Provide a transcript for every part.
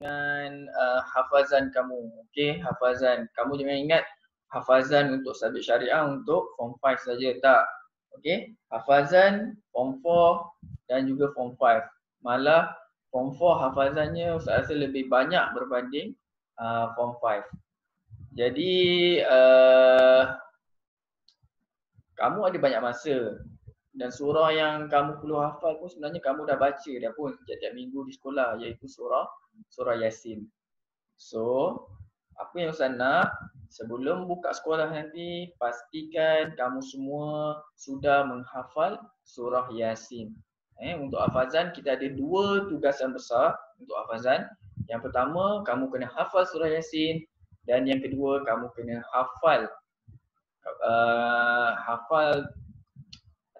dengan hafazan kamu. Okey, hafazan. Kamu jangan ingat hafazan untuk subjek syariah untuk form 5 saja, tak. Okey, hafazan form 4 dan juga form 5. Malah form 4 hafazannya Ustaz rasa lebih banyak berbanding form 5. Jadi kamu ada banyak masa dan surah yang kamu perlu hafal pun sebenarnya kamu dah baca dah pun setiap minggu di sekolah, iaitu surah Yasin. So, apa yang Ustaz nak, sebelum buka sekolah nanti, pastikan kamu semua sudah menghafal surah Yasin. Untuk hafazan kita ada 2 tugasan besar untuk hafazan. Yang pertama, kamu kena hafal surah Yasin, dan yang kedua, kamu kena hafal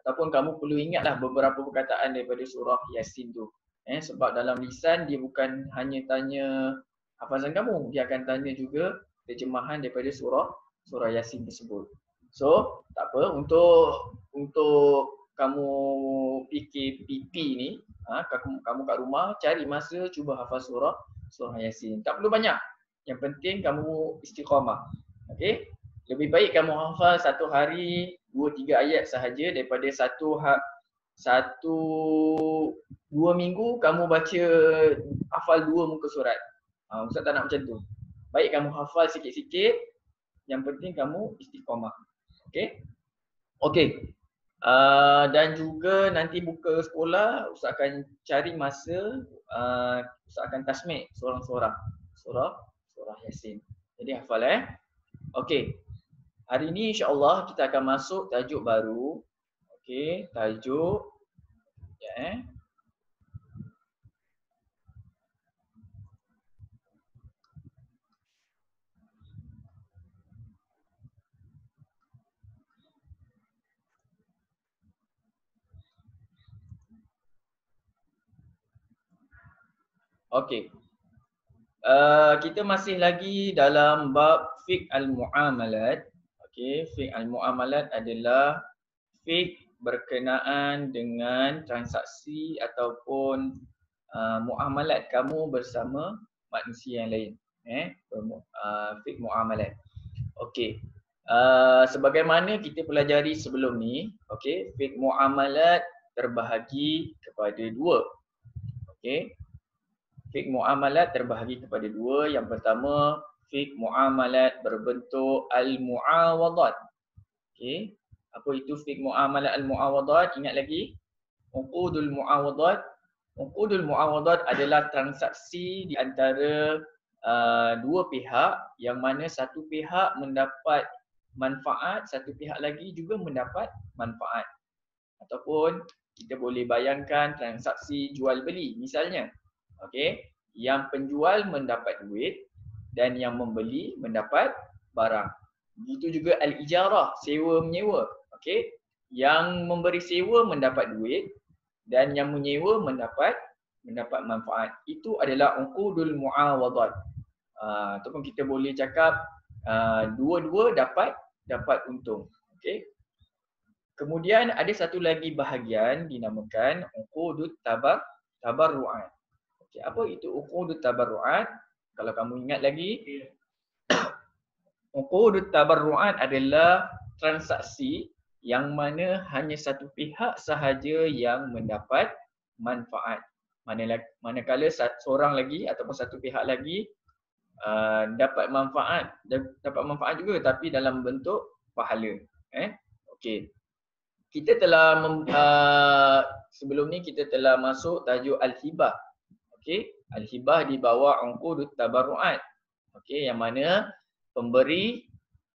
ataupun kamu perlu ingatlah beberapa perkataan daripada surah Yasin tu. Sebab dalam lisan dia bukan hanya tanya hafazan kamu, dia akan tanya juga terjemahan daripada surah Yasin tersebut. So, tak apa, untuk kamu PKPP ni, kamu kat rumah cari masa cuba hafal surah Yasin. Tak perlu banyak. Yang penting kamu istiqamah. Okey? Lebih baik kamu hafal satu hari 2-3 ayat sahaja daripada 2 minggu kamu baca hafal 2 muka surat. Ustaz tak nak macam tu. Baik kamu hafal sikit-sikit, yang penting kamu istiqamah. Okey? Okey. Dan juga nanti buka sekolah, Ustaz akan cari masa, Ustaz akan tasmik seorang-seorang surah Yasin. Jadi hafal Okey. Hari ini insya-Allah kita akan masuk tajuk baru. Okey, tajuk Okey. Kita masih lagi dalam bab fiqh al-muamalat. Okey, fiqh al-muamalat adalah fiqh berkenaan dengan transaksi ataupun muamalat kamu bersama manusia yang lain. Fiqh muamalat. Okey. Sebagaimana kita pelajari sebelum ni, okey, fiqh muamalat terbahagi kepada 2. Okey. Fiqh muamalat terbahagi kepada 2. Yang pertama, fiqh muamalat berbentuk al-muawadat. Okey. Apa itu fiqh muamalat al-muawadat? Ingat lagi? Uqudul muawadat. Uqudul muawadat adalah transaksi di antara 2 pihak yang mana satu pihak mendapat manfaat, satu pihak lagi juga mendapat manfaat. Ataupun kita boleh bayangkan transaksi jual beli misalnya. Okey, yang penjual mendapat duit dan yang membeli mendapat barang. Begitu juga al-ijarah, sewa menyewa. Okey, yang memberi sewa mendapat duit dan yang menyewa mendapat manfaat. Itu adalah uqudul muawadat. Ataupun kita boleh cakap dua-dua dapat untung. Okey. Kemudian ada satu lagi bahagian dinamakan uqudut tabarru'at. Okey, apa itu uqudut tabarru'at? Kalau kamu ingat lagi, uqudut tabarru'at adalah transaksi yang mana hanya satu pihak sahaja yang mendapat manfaat. Manakala seorang lagi ataupun satu pihak lagi dapat manfaat juga tapi dalam bentuk pahala. Okey. Kita telah sebelum ni kita telah masuk tajuk al-hibah. Okey, al-hibah di bawah uqudut tabarru'at. Okey, yang mana pemberi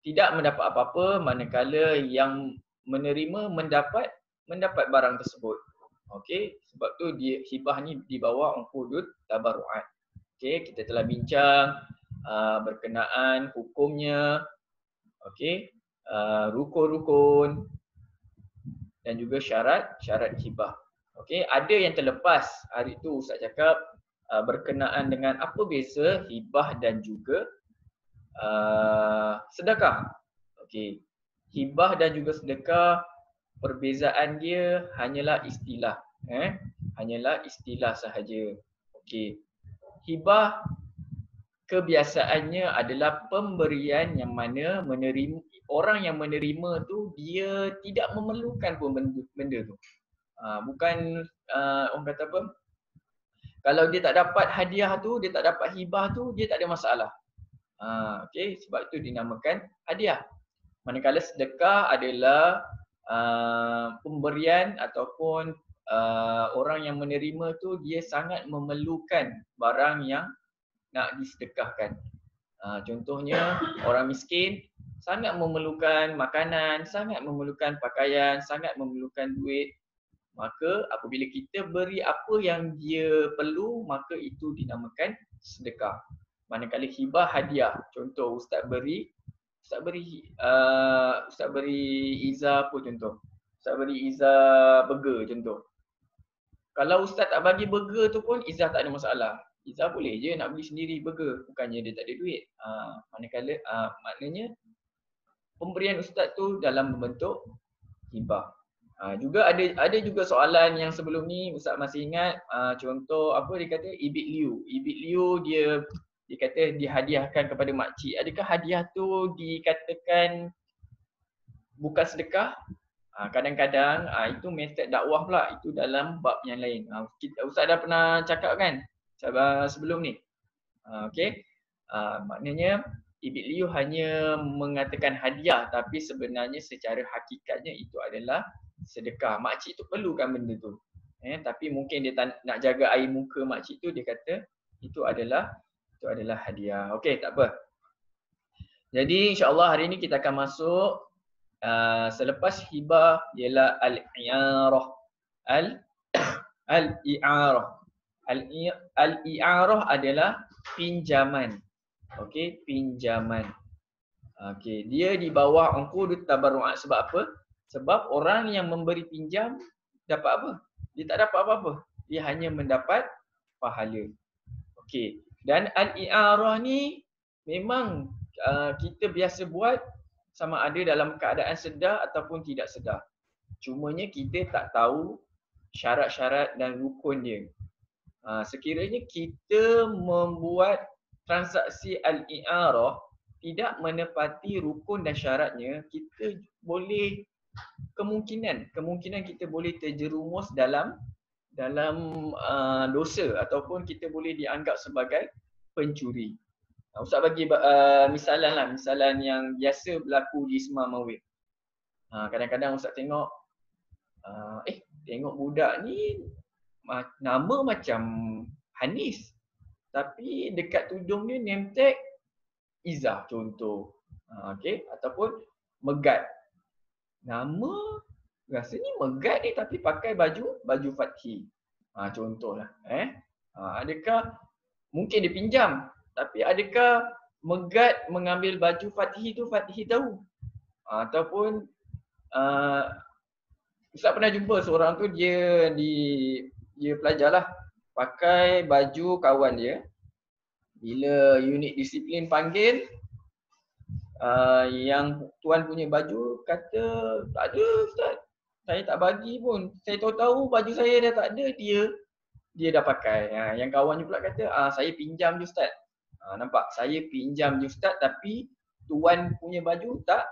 tidak mendapat apa-apa manakala yang menerima mendapat barang tersebut. Okey, sebab tu hibah ni di bawah uqudut tabarru'at. Okey, kita telah bincang berkenaan hukumnya. Okey, rukun-rukun dan juga syarat hibah. Okey, ada yang terlepas. Hari tu Ustaz cakap berkenaan dengan apa beza hibah dan juga sedekah. Okey. Hibah dan juga sedekah, perbezaan dia hanyalah istilah. Hanyalah istilah sahaja. Okey. Hibah kebiasaannya adalah pemberian yang mana orang yang menerima tu dia tidak memerlukan pun benda tu. Bukan orang kata apa, kalau dia tak dapat hadiah tu, dia tak dapat hibah tu, dia tak ada masalah. Okey, sebab itu dinamakan hadiah. Manakala sedekah adalah pemberian ataupun orang yang menerima tu dia sangat memerlukan barang yang nak disedekahkan. Contohnya orang miskin sangat memerlukan makanan, sangat memerlukan pakaian, sangat memerlukan duit. Maka apabila kita beri apa yang dia perlu, maka itu dinamakan sedekah. Manakala hibah hadiah, contoh ustaz beri Iza apa contoh. Ustaz beri Iza burger contoh. Kalau ustaz tak bagi burger tu pun Iza tak ada masalah. Iza boleh je nak beli sendiri burger, bukannya dia tak ada duit. Maknanya pemberian ustaz tu dalam bentuk hibah. Juga ada juga soalan yang sebelum ni ustaz masih ingat, contoh apa dia kata Ibit Liu dia kata dihadiahkan kepada makcik. Adakah hadiah tu dikatakan bukan sedekah? Kadang-kadang itu metod dakwah pula, itu dalam bab yang lain. Ustaz dah pernah cakap kan sebelum ni. Okey. Maknanya Ibit Liu hanya mengatakan hadiah, tapi sebenarnya secara hakikatnya itu adalah sedekah. Makcik tu perlukan benda tu. Tapi mungkin dia nak jaga air muka makcik tu, dia kata itu adalah hadiah. Okey, tak apa. Jadi insya-Allah hari ini kita akan masuk selepas hibah ialah al-i'arah. Al-i'arah. Al-i'arah adalah pinjaman. Okey, pinjaman. Okey, dia di bawah uqudut tabarru'at. Sebab apa? Sebab orang yang memberi pinjam dapat apa? Dia tak dapat apa-apa. Dia hanya mendapat pahala. Okey. Dan al-i'arah ni memang kita biasa buat sama ada dalam keadaan sedar ataupun tidak sedar. Cumanya kita tak tahu syarat-syarat dan rukun dia. Sekiranya kita membuat transaksi al-i'arah tidak menepati rukun dan syaratnya, kita boleh kemungkinan kita boleh terjerumus dalam dosa ataupun kita boleh dianggap sebagai pencuri. Ustaz bagi misalan yang biasa berlaku di Semar Mawid. Kadang-kadang Ustaz tengok budak ni nama macam Hanis, tapi dekat tudung dia name tag Izzah contoh. Okey, ataupun Megat. Nama rasanya Megat ni tapi pakai baju Fathi. Contohlah. Adakah mungkin dia pinjam, tapi adakah Megat mengambil baju Fathi tu Fathi tahu? Ataupun Ustaz pernah jumpa seorang tu dia pelajarlah pakai baju kawan dia. Bila unit disiplin panggil, yang tuan punya baju kata tak ada Ustaz, saya tak bagi pun, saya tahu baju saya dah tak ada, dia dah pakai. Yang kawan je pula kata saya pinjam je Ustaz. Nampak, saya pinjam je Ustaz tapi tuan punya baju tak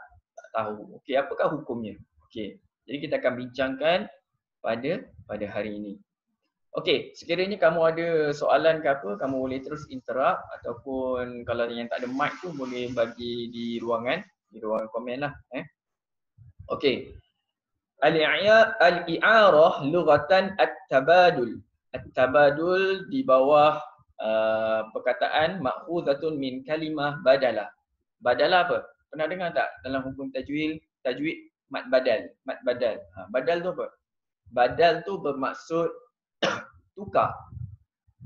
tahu. Okey, apakah hukumnya? Okey, jadi kita akan bincangkan pada hari ini. Okey, sekiranya kamu ada soalan ke apa, kamu boleh terus interrupt ataupun kalau yang tak ada mic tu boleh bagi di ruangan komen lah. Okey. Al-i'arah lughatan at-tabadul. At-tabadul di bawah perkataan ma'khuzatun min kalimah badalah. Badalah apa? Pernah dengar tak dalam hukum tajwid mad badal. Badal tu apa? Badal tu bermaksud tukar,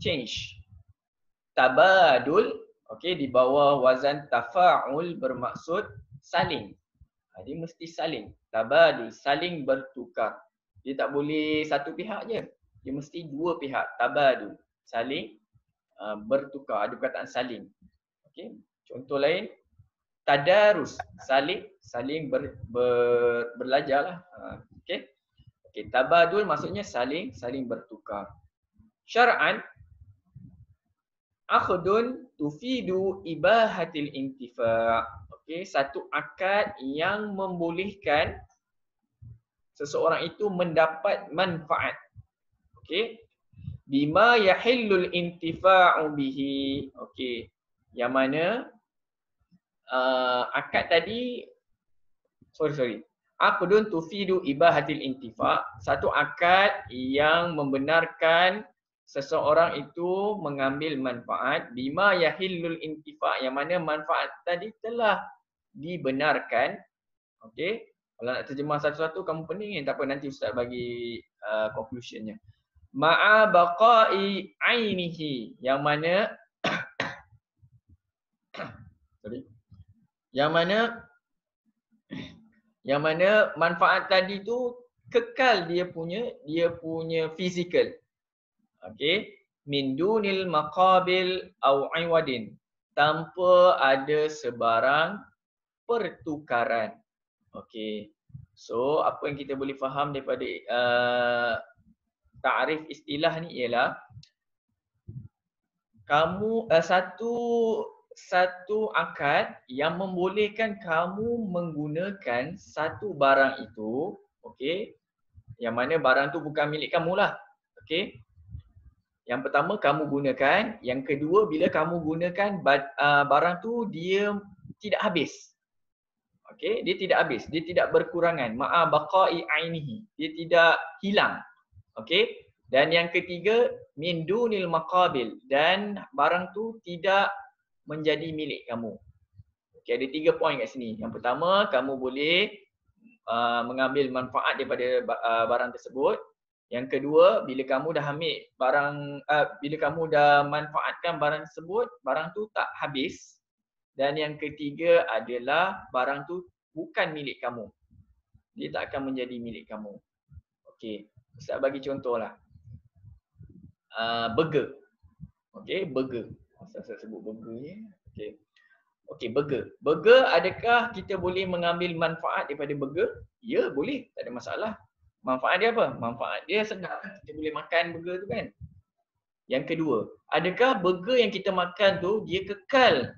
change. Tabadul, okey, di bawah wazan tafa'ul bermaksud saling. Dia mesti saling. Tabadul, saling bertukar. Dia tak boleh satu pihak je. Dia mesti dua pihak. Tabadul, saling bertukar. Ada perkataan saling. Okey. Contoh lain, tadarus, saling belajarlah. Okey. Okey, tabadul maksudnya saling bertukar. Syar'an, akhdun tufidu ibahatil intifa'. Okey, satu akad yang membolehkan seseorang itu mendapat manfaat. Okey. Bima yahillul intifa'u bihi. Okey. Yang mana akad tadi sorry. Aqdun tufidu ibahatil intifa', satu akad yang membenarkan seseorang itu mengambil manfaat bima yahillul intifa', yang mana manfaat tadi telah dibenarkan. Okey. Kalau nak terjemah satu-satu kamu pening, tak apa, nanti ustaz bagi conclusionnya. Ma'a baqa'i ainihi, yang mana sorry. Yang mana manfaat tadi tu kekal dia punya fizikal. Okey, min dunil maqabil au iwadin, tanpa ada sebarang pertukaran. Okey. So apa yang kita boleh faham daripada takrif istilah ni ialah kamu satu akad yang membolehkan kamu menggunakan satu barang itu, okey, yang mana barang tu bukan milik kamu lah. Okey. Yang pertama kamu gunakan, yang kedua bila kamu gunakan barang tu dia tidak habis. Okey, dia tidak habis, dia tidak berkurangan. Ma'a baqa'i ainihi, dia tidak hilang. Okey. Dan yang ketiga min dunil maqabil, dan barang tu tidak menjadi milik kamu. Okey, ada 3 poin kat sini. Yang pertama, kamu boleh mengambil manfaat daripada barang tersebut. Yang kedua, bila kamu dah ambil barang, bila kamu dah manfaatkan barang tersebut, barang tu tak habis. Dan yang ketiga adalah barang tu bukan milik kamu. Dia tak akan menjadi milik kamu. Okey, Ustaz bagi contohlah. Burger. Okey, burger. Saya sebut burger ni. Okey. Okey, burger. Burger, adakah kita boleh mengambil manfaat daripada burger? Ya, boleh. Tak ada masalah. Manfaat dia apa? Manfaat dia sedap. Kita boleh makan burger tu kan. Yang kedua, adakah burger yang kita makan tu dia kekal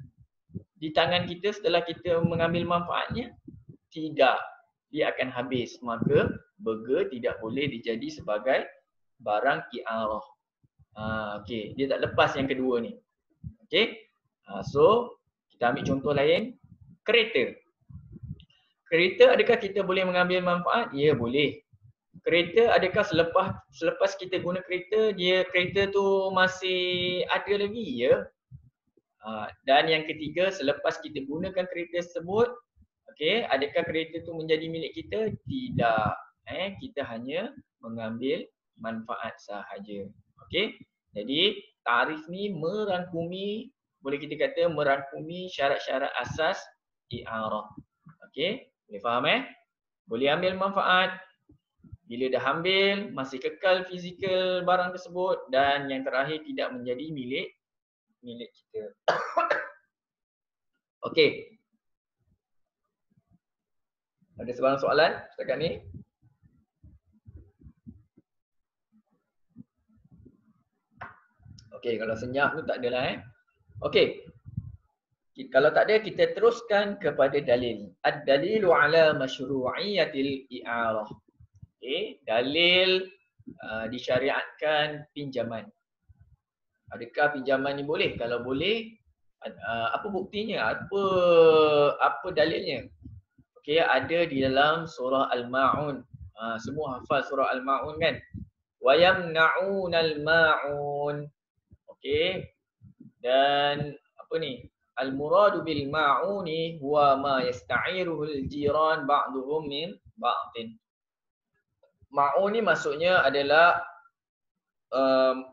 di tangan kita setelah kita mengambil manfaatnya? Tidak. Dia akan habis. Maka burger tidak boleh dijadi sebagai barang i'arah. Okey, dia tak lepas yang kedua ni. Okey. So kita ambil contoh lain, kereta. Kereta, adakah kita boleh mengambil manfaat? Ya, boleh. Kereta, adakah selepas kita guna kereta, kereta tu masih ada lagi? Ya. Dan yang ketiga, selepas kita gunakan kereta tersebut, okey, adakah kereta tu menjadi milik kita? Tidak. Kita hanya mengambil manfaat sahaja. Okey. Jadi tarif ni merangkumi, boleh kita kata merangkumi syarat-syarat asas i'arah. Okey, boleh faham Boleh ambil manfaat. Bila dah ambil, masih kekal fizikal barang tersebut, dan yang terakhir tidak menjadi milik kita. Okey. Ada sebarang soalan setakat ni? Okey, kalau senyap tu tak adalah Okey. Kalau tak ada, kita teruskan kepada dalil. Ad-dalilu ala masyru'iyatil i'arah. Okey, dalil disyariatkan pinjaman. Adakah pinjaman ni boleh? Kalau boleh, apa buktinya? Apa dalilnya? Okey, ada di dalam surah Al-Ma'un. Semua hafal surah Al-Ma'un kan? Wa yamna'unal ma'un. Okey. Dan apa ni? Al-muradu bil ma'uni huwa ma yasta'iruhul jiran ba'duhum min ba'din. Ma'un ni maksudnya adalah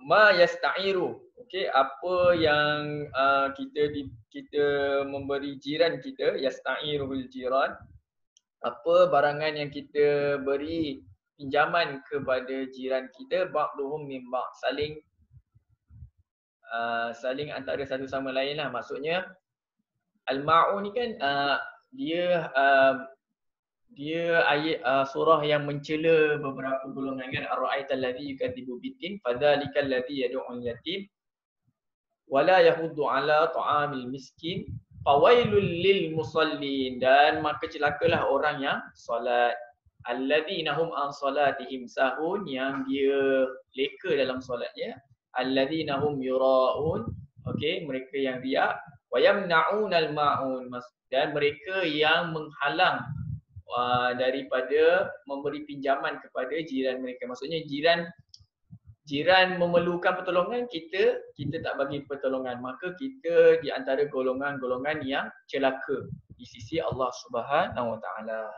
ma yasta'iru. Okey, apa yang kita memberi jiran kita, yasta'iruhul jiran. Apa barangan yang kita beri pinjaman kepada jiran kita, ba'duhum min ba'd, saling antara satu sama lain lah. Maksudnya Al-Ma'un ni kan dia ayat surah yang mencela beberapa golongan kan. Ar-ra'aital ladzi yukadzibu bid-din fadzalikal ladzi yad'ul yatim wala yahuddu ala ta'amil miskin fawailul lil musallin, dan maka celakalah orang yang solat, alladzina hum an salatihim sahun, yang dia leka dalam solatnya, alladzina hum yuraun, okey, mereka yang riak, wa yamna'unal ma'un, dan mereka yang menghalang daripada memberi pinjaman kepada jiran mereka. Maksudnya jiran memerlukan pertolongan, kita tak bagi pertolongan, maka kita di antara golongan-golongan yang celaka di sisi Allah Subhanahu Wa Taala.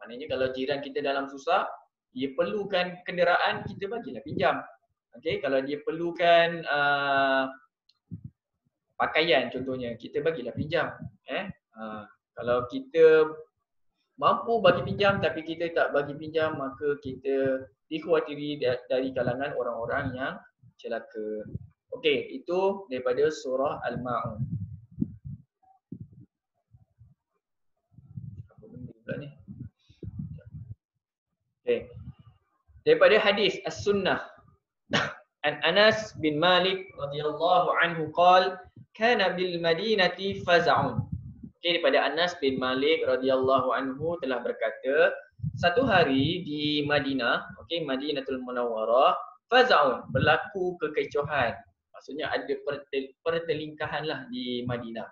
Maknanya kalau jiran kita dalam susah, dia perlukan kenderaan, kita bagilah pinjam. Okey, kalau dia perlukan pakaian contohnya, kita bagilah pinjam. Kalau kita mampu bagi pinjam tapi kita tak bagi pinjam, maka kita dikhawatiri dari kalangan orang-orang yang celaka. Okey, itu daripada surah Al-Ma'un. Apa benda pula ni? Okey. Daripada hadis As-Sunnah an Anas bin Malik radhiyallahu anhu qala kana bil Madinati faz'un. Okey, daripada Anas bin Malik radhiyallahu anhu telah berkata, satu hari di Madinah, okey, Madinatul Munawwarah, faz'un, berlaku kekecohan. Maksudnya ada pertelingkahan lah di Madinah.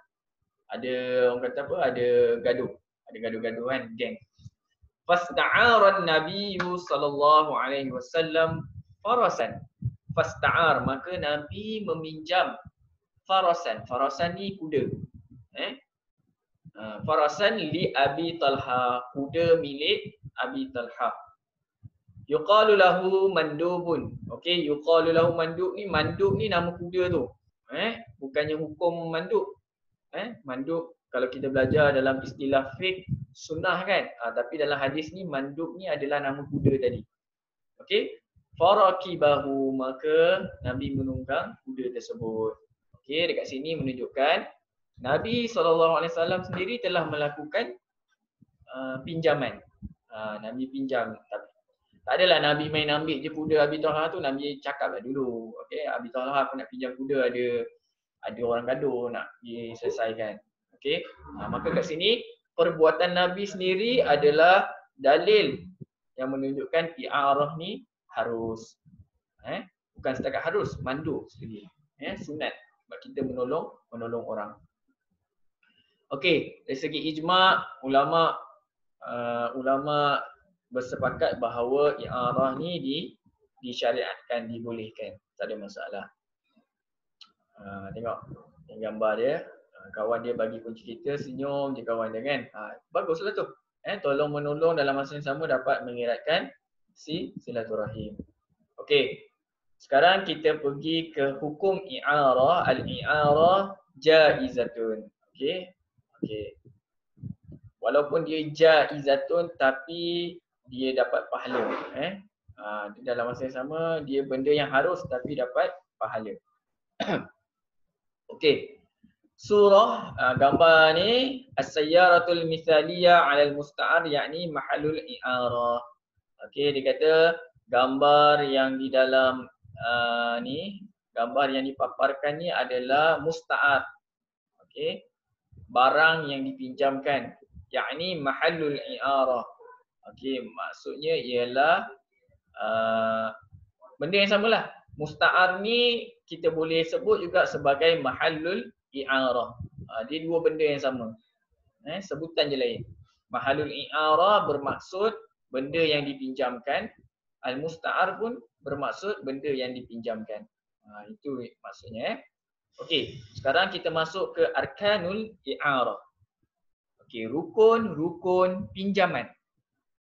Ada orang kata apa? Ada gaduh. Ada gaduh-gaduh kan, geng. Fasta'ara an-nabiy sallallahu alaihi wasallam farasan. Fasta'ar, maka Nabi meminjam farasan. Farasan ni kuda. Farasan li Abi Talha, kuda milik Abi Talha. Yuqalu lahu mandubun. Okey, yuqalu lahu mandub ni nama kuda tu. Bukannya hukum mandub. Mandub kalau kita belajar dalam istilah fiqh sunnah kan. Tapi dalam hadis ni mandub ni adalah nama kuda tadi. Okey. Farakibahu, maka Nabi menunggang kuda tersebut. Okey, dekat sini menunjukkan Nabi SAW sendiri telah melakukan pinjaman. Nabi pinjam. Tak adalah Nabi main ambil je kuda Abi Talha tu, Nabi cakap lah dulu. Okay, Abi Talha aku nak pinjam kuda, ada orang gaduh nak diselesaikan. Okay, maka kat sini perbuatan Nabi sendiri adalah dalil yang menunjukkan i'arah ni harus. Bukan setakat harus, mandu sendiri. Sunat. Sebab kita menolong orang. Okey, dari segi ijma', ulama bersepakat bahawa i'arah ni disyariatkan, dibolehkan. Tak ada masalah. Tengok gambar dia. Kawan dia bagi kunci kita, senyum je kawan dia kan. Baguslah tu. Tolong menolong dalam masa yang sama dapat mengeratkan silaturahim. Okey. Sekarang kita pergi ke hukum i'arah. Al-i'arah jaizatun. Okey. Walaupun dia jaizatun tapi dia dapat pahala. Dalam masa yang sama dia benda yang harus tapi dapat pahala. Okey. Surah gambar ni as-sayyaratul mithaliyah 'ala al-musta'ar, yakni mahallul i'arah. Okey, dia kata gambar yang di dalam gambar yang dipaparkan ni adalah musta'ar. Okey. Barang yang dipinjamkan, yakni mahallul i'arah. Okey, maksudnya ialah benda yang samalah. Musta'ar ni kita boleh sebut juga sebagai mahallul i'arah. Dia dua benda yang sama. Sebutan je lain. Mahallul i'arah bermaksud benda yang dipinjamkan. Al-musta'ar pun bermaksud benda yang dipinjamkan. Itu maksudnya. Okey, sekarang kita masuk ke arkanul i'arah. Okey, rukun pinjaman.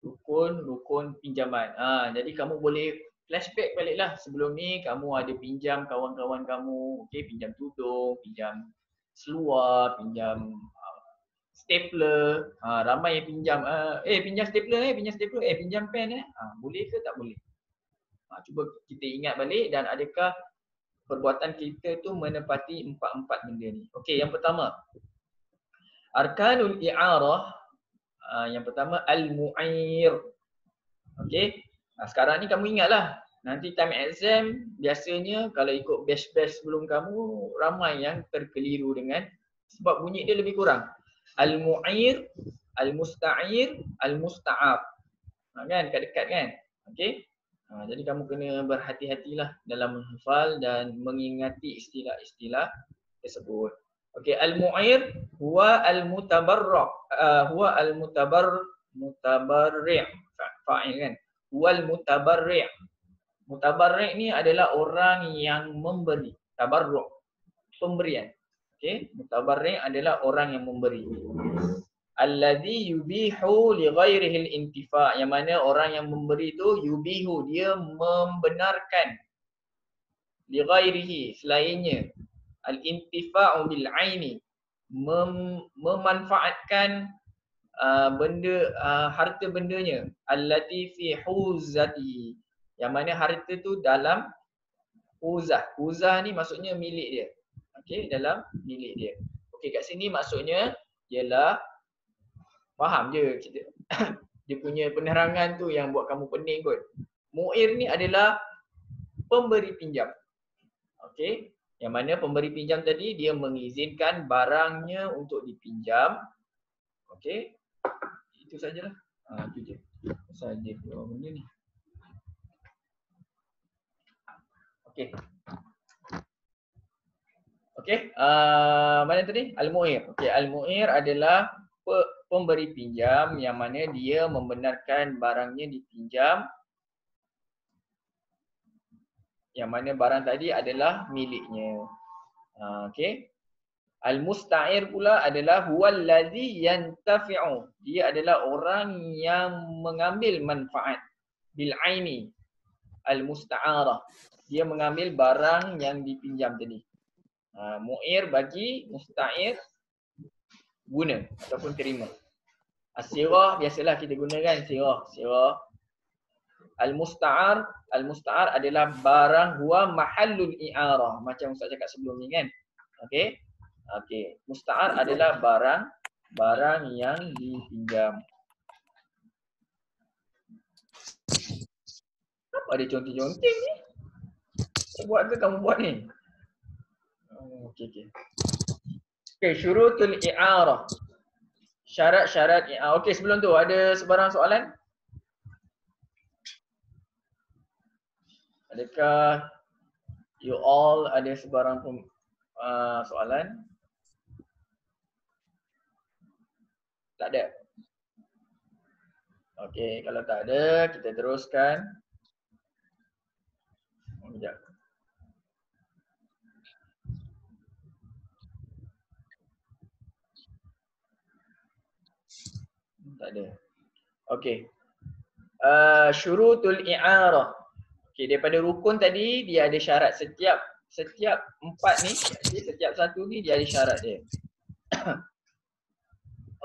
Rukun pinjaman. Jadi kamu boleh flashback baliklah. Sebelum ni kamu ada pinjam kawan-kawan kamu. Okey, pinjam tudung, pinjam seluar, pinjam stapler. Ramai yang pinjam. Pinjam stapler, pinjam pen. Boleh ke tak boleh? Cuba kita ingat balik, dan adakah perbuatan kita tu menepati empat benda ni. Okey, yang pertama arkanul i'arah. Yang pertama al-mu'ir. Okey. Sekarang ni kamu ingatlah Nanti time exam biasanya kalau ikut batch-batch sebelum kamu ramai yang terkeliru dengan sebab bunyi dia lebih kurang. Al-mu'ir, al-musta'ir, al-musta'ab. Kan dekat-dekat kan? Okey. Jadi kamu kena berhati-hatilah dalam menghafal dan mengingati istilah-istilah tersebut. Okey, al-mu'ir huwa al-mutabarra' huwa mutabarri' fa'il kan? Huwa al-mutabarri'. Mutabarri' ni adalah orang yang memberi. Tabarru', pemberian. Okey, mutabarri' adalah orang yang memberi. Alladhi yubihu li ghairihi al-intifa', yang mana orang yang memberi tu yubihu, dia membenarkan li ghairihi, selainnya, al-intifa'u bil aini, memanfaatkan benda harta bendanya, allati fi huzatihi, yang mana harta tu dalam huzah. Huzah ni maksudnya milik dia. Okey, dalam milik dia. Okey, kat sini maksudnya ialah faham je kita. Dia punya penerangan tu yang buat kamu pening kot. Mu'ir ni adalah pemberi pinjam. Okey, yang mana pemberi pinjam tadi dia mengizinkan barangnya untuk dipinjam. Okey, itu sajalah. Itu je. Pasal dia keluar benda ni. Okey. Okey, mana tadi? Al-mu'ir. Okey, al-mu'ir adalah pemberi pinjam yang mana dia membenarkan barangnya dipinjam, yang mana barang tadi adalah miliknya. Okey. Al-musta'ir pula adalah huwallazi yantafi'u. Dia adalah orang yang mengambil manfaat bil aini al-musta'arah. Dia mengambil barang yang dipinjam tadi. Mu'ir bagi, musta'ir guna ataupun terima. As-sirah biasalah kita gunakan sirah. Al-musta'ar adalah barang huwa mahallul i'arah, macam Ustaz cakap sebelum ni kan. Okey. Okey, musta'ar adalah barang yang dipinjam. Kenapa ada conteng-conteng ni? Saya buat ke kamu buat ni? Okey. Okey, syurutul i'arah. Syarat-syarat i'arah. Okey, sebelum tu ada sebarang soalan? Adakah you all ada sebarang soalan? Tak ada? Okey, kalau tak ada, kita teruskan. Sekejap. Tak ada. Okey. Syurutul i'arah. Okey, daripada rukun tadi dia ada syarat. Setiap empat ni, setiap satu ni dia ada syarat dia.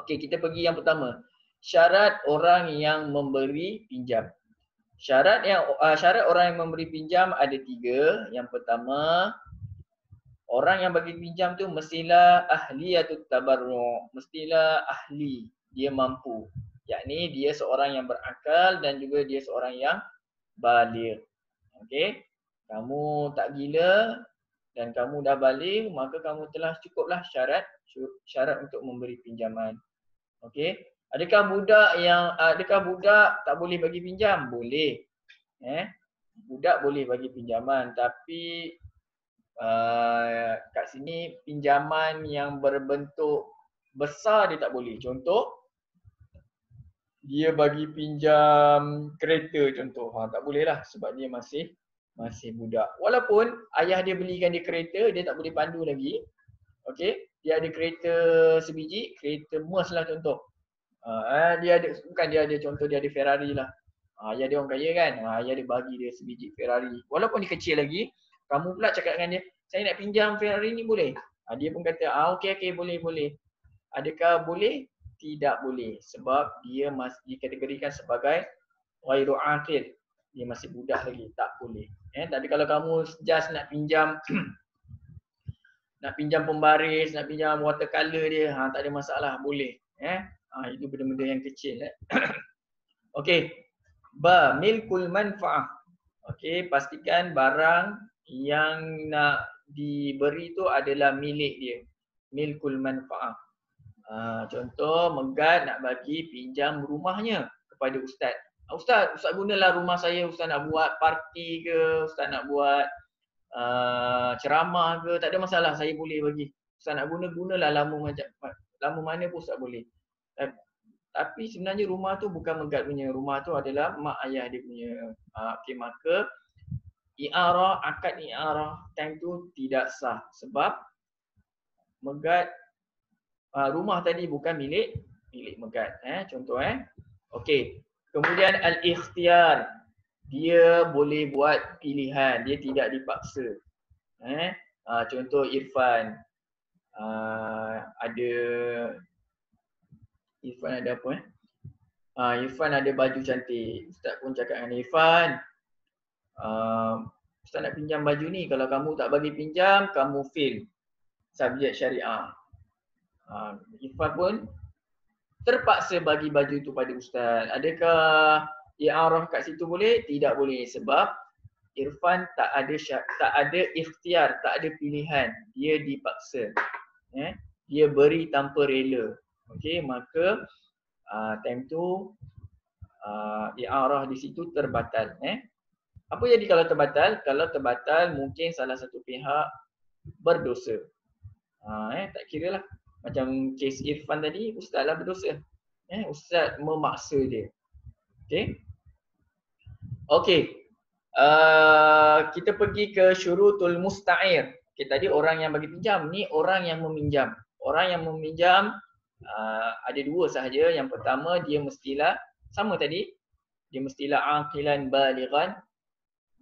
Okey, kita pergi yang pertama. Syarat orang yang memberi pinjam. Syarat orang yang memberi pinjam ada 3. Yang pertama, orang yang bagi pinjam tu mestilah ahliyatut tabarru', mestilah ahli, dia mampu. Yakni dia seorang yang berakal dan juga dia seorang yang baligh. Okey. Kamu tak gila dan kamu dah baligh, maka kamu telah cukuplah syarat untuk memberi pinjaman. Okey. Adakah budak tak boleh bagi pinjam? Boleh. Budak boleh bagi pinjaman, tapi kat sini pinjaman yang berbentuk besar dia tak boleh. Contoh, dia bagi pinjam kereta contoh. Tak boleh lah sebab dia masih budak. Walaupun ayah dia belikan dia kereta, dia tak boleh pandu lagi. Okey, dia ada kereta sebiji, kereta Merc lah contoh. Dia ada contoh dia ada Ferrari lah. Ayah dia orang kaya kan. Ayah dia bagi dia sebiji Ferrari. Walaupun dia kecil lagi, kamu pula cakap dengan dia, saya nak pinjam Ferrari ni boleh? Dia pun kata, okey boleh. Adakah boleh? Tidak boleh. Sebab dia masih dikategorikan sebagai ghairu aqil. Dia masih budak lagi, tak boleh. Tapi kalau kamu just nak pinjam nak pinjam pembaris, nak pinjam watercolor dia, tak ada masalah, boleh. Itu benda-benda yang kecil. Okey. Milkul manfa'ah. Okey, pastikan barang yang nak diberi tu adalah milik dia. Milkul manfaah. Contoh Megat nak bagi pinjam rumahnya kepada ustaz. Ustaz gunalah rumah saya, ustaz nak buat parti ke, ustaz nak buat ceramah ke, tak ada masalah, saya boleh bagi. Ustaz nak gunalah lama mana pun ustaz boleh. Tapi sebenarnya rumah tu bukan Megat punya, rumah tu adalah mak ayah dia punya. Okey, maka i'arah, akad i'arah time tu tidak sah sebab Megat rumah tadi bukan milik Megat. Contoh okey. Kemudian al-ikhtiyar, dia boleh buat pilihan, dia tidak dipaksa. Contoh Irfan, ada apa Irfan ada baju cantik. Ustaz pun cakap dengan Irfan, Ustaz nak pinjam baju ni, kalau kamu tak bagi pinjam, kamu fail subjek syariah. Irfan pun terpaksa bagi baju tu pada ustaz. Adakah i'arah kat situ boleh? Tidak boleh sebab Irfan tak ada ikhtiar, tak ada pilihan. Dia dipaksa. Dia beri tanpa rela. Okey, maka time tu i'arah di situ terbatal. Apa jadi kalau terbatal? Kalau terbatal mungkin salah satu pihak berdosa. Tak kira lah. Macam kes Irfan tadi, ustaz lah berdosa. Ustaz memaksa dia. Okey. Okey. Kita pergi ke syurutul musta'ir. Okay, tadi orang yang bagi pinjam, ni orang yang meminjam. Orang yang meminjam ada dua sahaja. Yang pertama, dia mestilah sama tadi, dia mestilah aqilan balighan.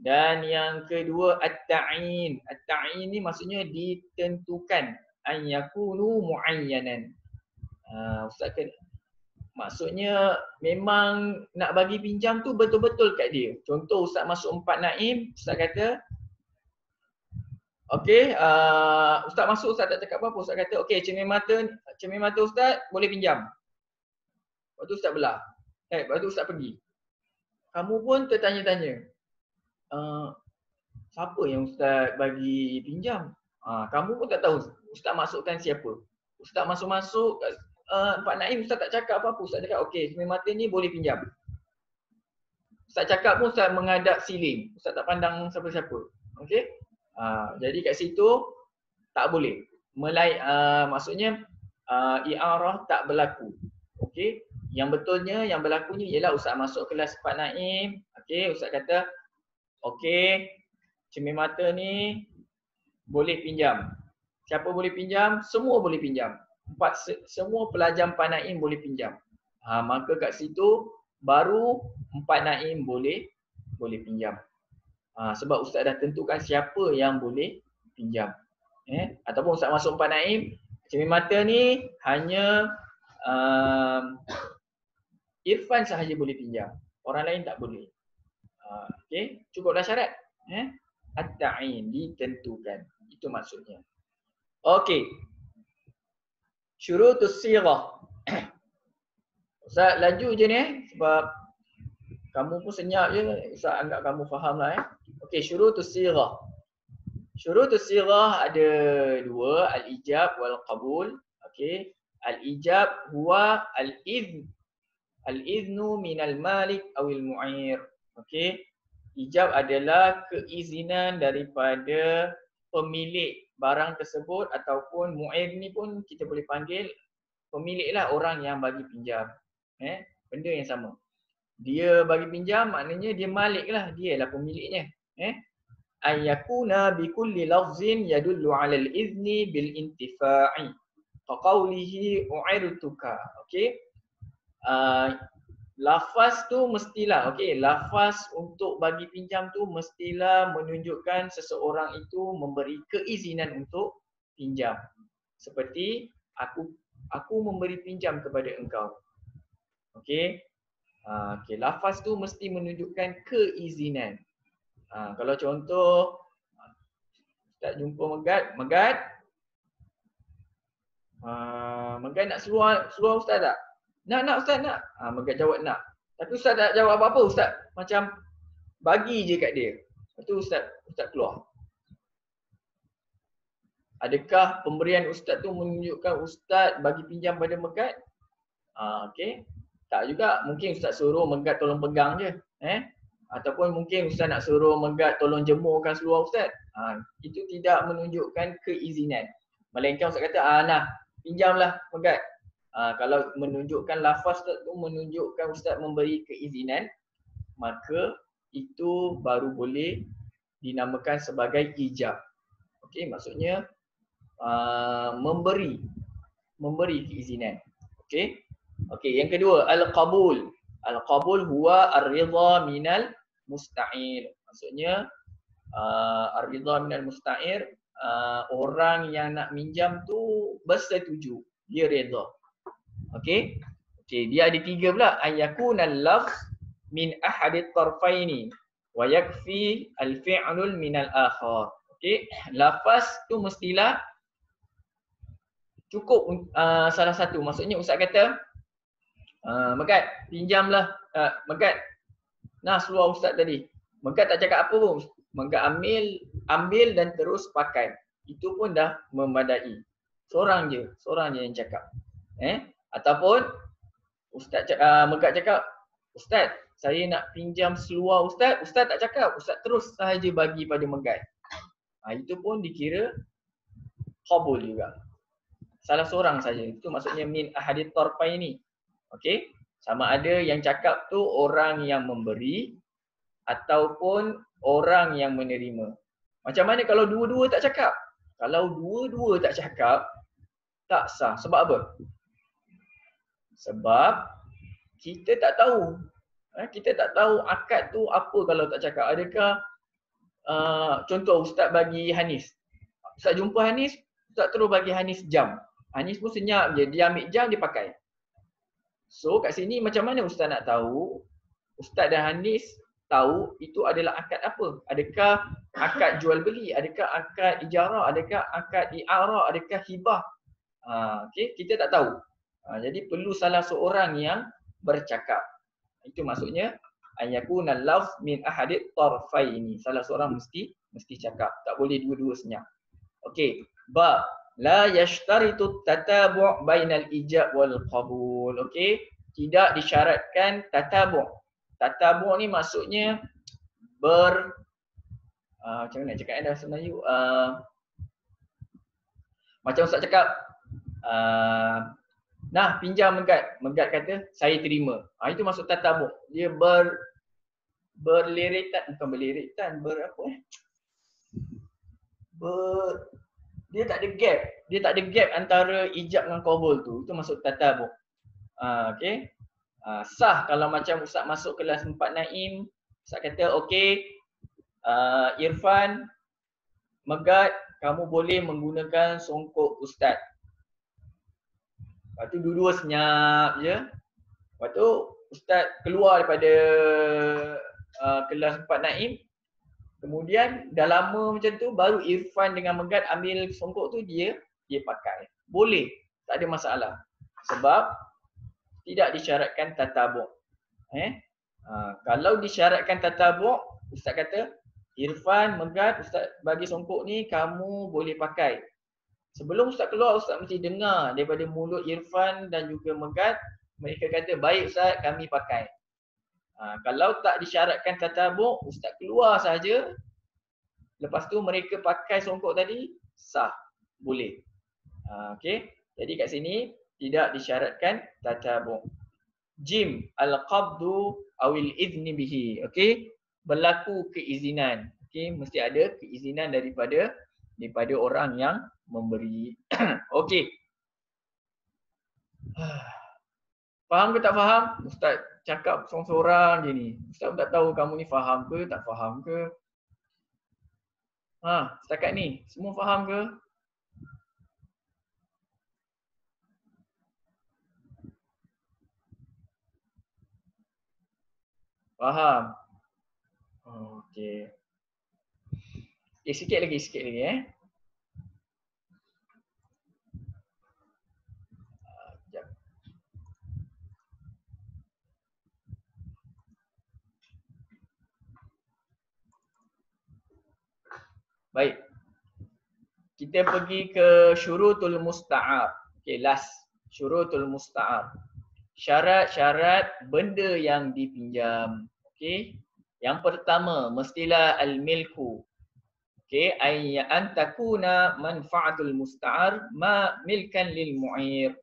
Dan yang kedua at-ta'in. At-ta'in ni maksudnya ditentukan, an yakunu muayyanan. Ustaz kan maksudnya memang nak bagi pinjam tu betul-betul kat dia. Contoh ustaz masuk 4 naim, ustaz kata okey, ustaz masuk, ustaz tak cakap apa-apa, ustaz kata okey, cermin mata ustaz boleh pinjam. Lepas tu ustaz belah. Lepas tu ustaz pergi. Kamu pun tertanya-tanya, siapa yang ustaz bagi pinjam? Kamu pun tak tahu ustaz masukkan siapa. Ustaz masuk-masuk Pak Naim, ustaz tak cakap apa-apa. Ustaz cakap okey, cermin mata ni boleh pinjam. Ustaz cakap pun ustaz menghadap siling. Ustaz tak pandang siapa-siapa. Okey? Jadi kat situ tak boleh. Maksudnya i'arah tak berlaku. Okey? Yang betulnya, yang berlakunya ialah ustaz masuk kelas Pak Naim. Okey, ustaz kata okey, cermin mata ni boleh pinjam. Siapa boleh pinjam? Semua boleh pinjam. Semua pelajar Pak Naim boleh pinjam. Maka kat situ baru 4 naim boleh pinjam. Sebab ustaz dah tentukan siapa yang boleh pinjam. Ataupun ustaz masuk 4 naim, cermin mata ni hanya Irfan sahaja boleh pinjam. Orang lain tak boleh. Okey, cukuplah syarat. At-ta'in, ditentukan. Itu maksudnya. Okey. Syurutus sighah. Ustaz laju je ni sebab kamu pun senyap je. Ustaz anggap kamu faham lah. Okey, syurutus sighah. Syurutus sighah ada dua, al-ijab wal qabul. Okey. Al-ijab huwa al-idhn. Al-idhnu minal malik awil mu'ir. Okey. Ijab adalah keizinan daripada pemilik barang tersebut ataupun mu'ir ni pun kita boleh panggil pemilik lah, orang yang bagi pinjam. Benda yang sama. Dia bagi pinjam maknanya dia malik lah, dia lah pemiliknya. Ayyakuna bikulli lafzin yadullu 'ala al-izni bil intifa'i. Qawlihi u'irtuka. Okey. Lafaz tu mestilah, okey, lafaz untuk bagi pinjam tu mestilah menunjukkan seseorang itu memberi keizinan untuk pinjam. Seperti aku memberi pinjam kepada engkau. Okey. Okey, lafaz tu mesti menunjukkan keizinan. Kalau contoh Ustaz jumpa Megat, Megat nak seluar Ustaz tak? Nak Ustaz nak. Megat jawab nak. Tapi Ustaz tak jawab apa-apa, Ustaz macam bagi je kat dia. Lepas tu ustaz keluar. Adakah pemberian ustaz tu menunjukkan ustaz bagi pinjam pada Megat? Okey. Tak juga, mungkin ustaz suruh Megat tolong pegang je. Ataupun mungkin ustaz nak suruh Megat tolong jemurkan seluar ustaz. Itu tidak menunjukkan keizinan. Melainkan ustaz kata, nah, pinjamlah Megat. Kalau menunjukkan lafaz tu menunjukkan ustaz memberi keizinan, maka itu baru boleh dinamakan sebagai ijab. Okey, maksudnya memberi keizinan. Okey. Okey, yang kedua al-qabul. Al-qabul huwa ar-ridha minal musta'ir. Maksudnya ar-ridha minal musta'ir, orang yang nak minjam tu bersetuju, dia redha. Okey. Okey, dia ada tiga pula, ayakunal lafz min ahadit tarfaini wa yakfi al-fi'lul minal akhar. Okey, lafaz tu mestilah cukup salah satu. Maksudnya ustaz kata, Megat, pinjamlah, Megat, nah seluar ustaz tadi. Megat tak cakap apa pun. Megat ambil dan terus pakai. Itu pun dah memadai. Seorang je yang cakap. Ataupun ustaz Megat cakap, ustaz, saya nak pinjam seluar ustaz. Ustaz tak cakap, ustaz terus sahaja bagi pada Megat. Itu pun dikira qabul juga. Salah seorang saja. Itu maksudnya min ahadit tarfaini. Okey. Sama ada yang cakap tu orang yang memberi ataupun orang yang menerima. Macam mana kalau dua-dua tak cakap? Kalau dua-dua tak cakap, tak sah. Sebab apa? Sebab kita tak tahu. Kita tak tahu akad tu apa kalau tak cakap. Adakah contoh ustaz bagi Hanis. Ustaz jumpa Hanis, ustaz terus bagi Hanis jam. Hanis pun senyap je, dia ambil jam, dia pakai. So kat sini macam mana ustaz nak tahu, ustaz dan Hanis tahu itu adalah akad apa? Adakah akad jual beli, adakah akad ijarah, adakah akad i'arah, adakah hibah? Okey, kita tak tahu. Jadi perlu salah seorang yang bercakap. Itu maksudnya ayakunal lafz min ahadit tarfaini. Salah seorang mesti cakap. Tak boleh dua-dua senyap. Okey, bab la yashtaritu tatabu' bainal ijab wal qabul. Okey, tidak disyaratkan tatabu'. Tatabu' ni maksudnya macam mana nak cakap dalam Melayu? Macam ustaz cakap, nah pinjam Megat. Megat kata saya terima. Itu maksud tatabu'. Dia berliritan, bukan berliritan, dia tak ada gap. Dia tak ada gap antara ijab dengan qabul tu. Itu maksud tatabu'. Okey. Sah kalau macam ustaz masuk kelas 4 Naim, ustaz kata okey, Irfan, Megat, kamu boleh menggunakan songkok ustaz. Lepas tu dua-dua senyap je. Lepas tu ustaz keluar daripada kelas 4 Naim. Kemudian dah lama macam tu baru Irfan dengan Megat ambil songkok tu, dia pakai. Boleh, tak ada masalah. Sebab tidak disyaratkan tatabu'. Kalau disyaratkan tatabu', ustaz kata Irfan, Megat, ustaz bagi songkok ni kamu boleh pakai. Sebelum ustaz keluar, ustaz mesti dengar daripada mulut Irfan dan juga Megat, mereka kata baik ustaz, kami pakai. Kalau tak disyaratkan tatabu', ustaz keluar saja. Lepas tu mereka pakai songkok tadi, sah, boleh. Okey. Jadi kat sini tidak disyaratkan tatabu'. Jim al-qabdu awil izni bihi. Okey. Berlaku keizinan. Okey, mesti ada keizinan daripada orang yang memberi. Okey. Faham ke tak faham? Ustaz cakap seorang-seorang je ni. Ustaz tak tahu kamu ni faham ke tak faham ke. Setakat ni semua faham ke? Faham? Okey. Sikit lagi Sekejap. Baik. Kita pergi ke syurutul musta'ar. Okay, last. Syurutul musta'ar. Syarat-syarat benda yang dipinjam. Okay. Yang pertama, mestilah al-milku. Okay, an takuna manfaatul musta'ar ma milkan lil mu'ir.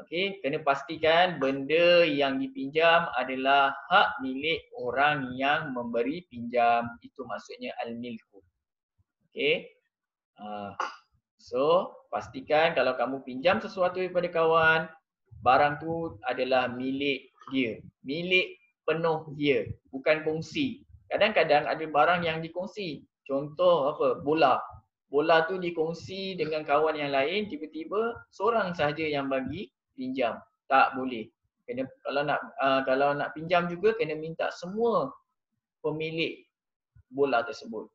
Okay, kena pastikan benda yang dipinjam adalah hak milik orang yang memberi pinjam. Itu maksudnya al-milku. Okay. So, pastikan kalau kamu pinjam sesuatu daripada kawan, barang tu adalah milik dia. Milik penuh dia, bukan kongsi. Kadang-kadang ada barang yang dikongsi. Contoh apa? Bola. Bola tu dikongsi dengan kawan yang lain, tiba-tiba seorang sahaja yang bagi pinjam. Tak boleh. Kena, kalau nak pinjam juga kena minta semua pemilik bola tersebut.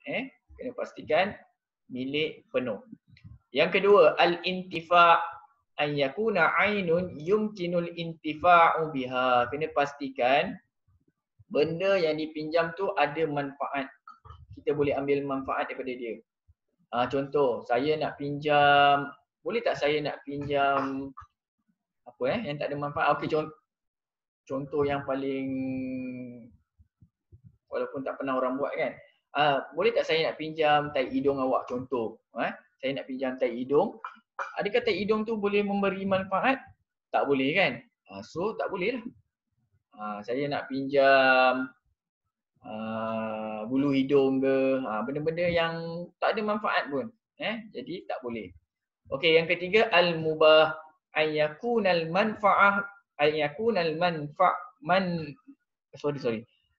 Kena pastikan milik penuh. Yang kedua, al-intifa' an yakuna 'ainun yumkinul intifa'u biha. Kena pastikan benda yang dipinjam tu ada manfaat. Kita boleh ambil manfaat daripada dia. Contoh, saya nak pinjam, boleh tak saya nak pinjam apa yang tak ada manfaat? Okey, contoh yang paling walaupun tak pernah orang buat kan. Boleh tak saya nak pinjam tai hidung awak contoh? Saya nak pinjam tai hidung. Adakah tai hidung tu boleh memberi manfaat? Tak boleh kan? So tak boleh lah. Saya nak pinjam bulu hidung ke, benda-benda yang tak ada manfaat pun. Jadi tak boleh. Okey, yang ketiga al-mubah an yakunal manfa'ah an yakunal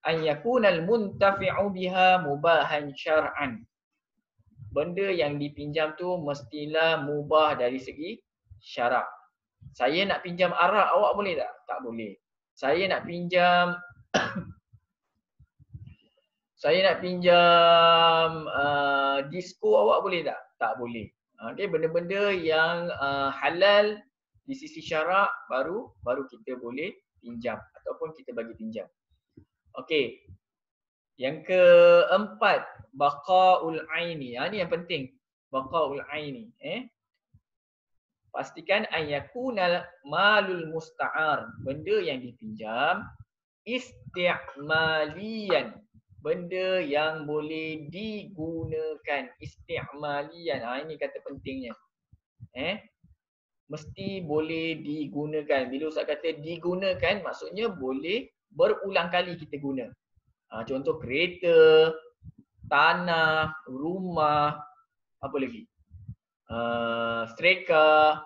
an yakunal muntafi'u biha mubahan syar'an. Benda yang dipinjam tu mestilah mubah dari segi syarak. Saya nak pinjam arak, awak boleh tak? Tak boleh. Saya nak pinjam disko, awak boleh tak? Tak boleh. Okay, benda-benda yang halal di sisi syarak baru kita boleh pinjam ataupun kita bagi pinjam. Okey. Yang keempat, baqaul aini. Ini yang penting. Baqaul aini, pastikan an yakunal malul musta'ar. Benda yang dipinjam isti'maliyan. Benda yang boleh digunakan. Isti'maliyan. Ini kata pentingnya. Mesti boleh digunakan. Bila Ustaz kata digunakan, maksudnya boleh berulang kali kita guna. Contoh kereta, tanah, rumah, apa lagi? Streka,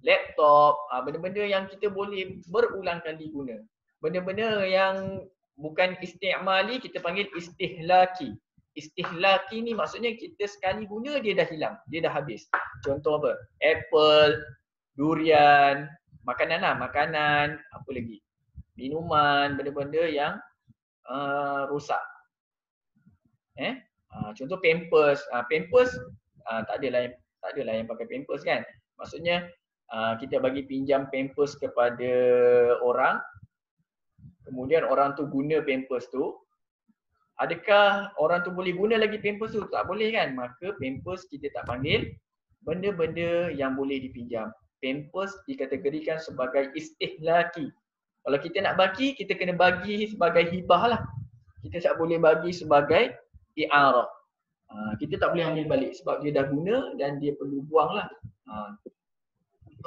laptop, benda-benda yang kita boleh berulang kali guna. Benda-benda yang bukan isti'mali kita panggil istihlaki. Istihlaki ni maksudnya kita sekali guna dia dah hilang, dia dah habis. Contoh apa? Apple, durian, makanan, apa lagi? Minuman, benda-benda yang rosak. Contoh Pampers. Pampers tak adalah yang pakai Pampers kan. Maksudnya kita bagi pinjam Pampers kepada orang, kemudian orang tu guna Pampers tu. Adakah orang tu boleh guna lagi Pampers tu? Tak boleh kan. Maka Pampers kita tak panggil benda-benda yang boleh dipinjam. Pampers dikategorikan sebagai istihlaki. Kalau kita nak bagi, kita kena bagi sebagai hibah lah. Kita tak boleh bagi sebagai i'arah. Kita tak boleh ambil balik sebab dia dah guna dan dia perlu buang lah.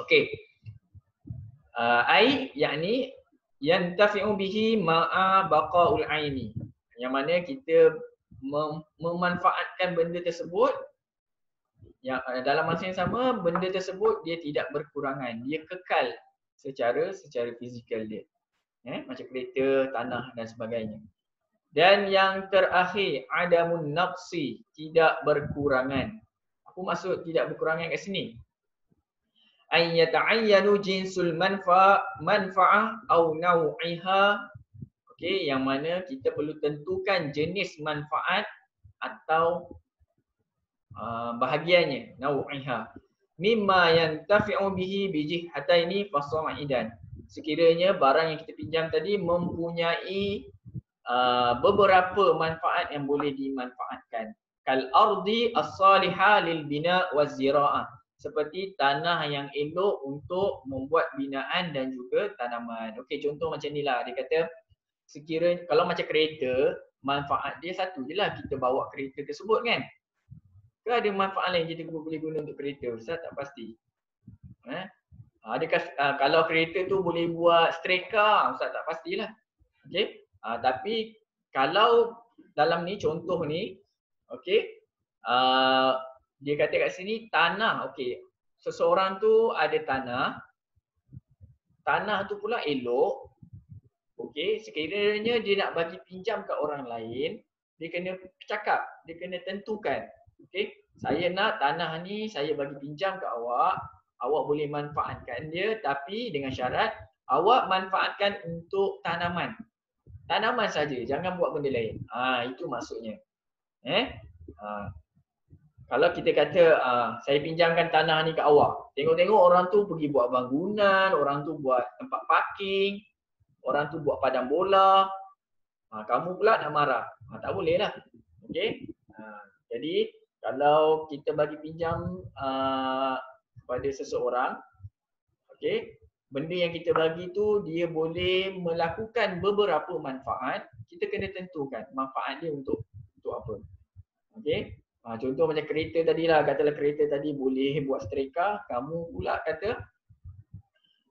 Okey. Ai yakni yantafi'u bihi ma'a baqaul aini. Yang mana kita memanfaatkan benda tersebut yang dalam masa yang sama benda tersebut dia tidak berkurangan, dia kekal secara fizikal dia. Macam kereta, tanah dan sebagainya. Dan yang terakhir, adamun naqsi, tidak berkurangan. Apa maksud tidak berkurangan kat sini? Ay yata'ayyanu jinsul manfa'ah au naw'iha. Okey, yang mana kita perlu tentukan jenis manfaat atau bahagiannya, naw'iha. Mimma yantafi'u bihi bijihataini fasa'idan. Sekiranya barang yang kita pinjam tadi mempunyai beberapa manfaat yang boleh dimanfaatkan. Kal ardi as-salihah lil bina waz zira'ah. Seperti tanah yang elok untuk membuat binaan dan juga tanaman. Okey, contoh macam ni lah. Dia kata sekiranya kalau macam kereta, manfaat dia satu je lah, kita bawa kereta tersebut kan. Ke ada manfaat lain kita boleh guna untuk kereta? Ustaz tak pasti. Adakah kalau kereta tu boleh buat streka? Ustaz tak pastilah. Okey. Tapi kalau dalam ni contoh ni, okey. Dia kata kat sini tanah, okey. Seseorang tu ada tanah. Tanah tu pula elok. Okey, sekiranya dia nak bagi pinjam kat orang lain, dia kena cakap, dia kena tentukan. Okey, saya nak tanah ni saya bagi pinjam kat awak, awak boleh manfaatkan dia tapi dengan syarat awak manfaatkan untuk tanaman. Tanaman saja, jangan buat benda lain. Itu maksudnya. Kalau kita kata saya pinjamkan tanah ni kat awak, tengok-tengok orang tu pergi buat bangunan, orang tu buat tempat parking, orang tu buat padang bola, kamu pula nak marah. Tak boleh lah. Okey. Jadi kalau kita bagi pinjam kepada seseorang, okey, benda yang kita bagi tu dia boleh melakukan beberapa manfaat, kita kena tentukan manfaat dia untuk apa. Okey. Contoh macam kereta tadi lah, katalah kereta tadi boleh buat streka, kamu pula kata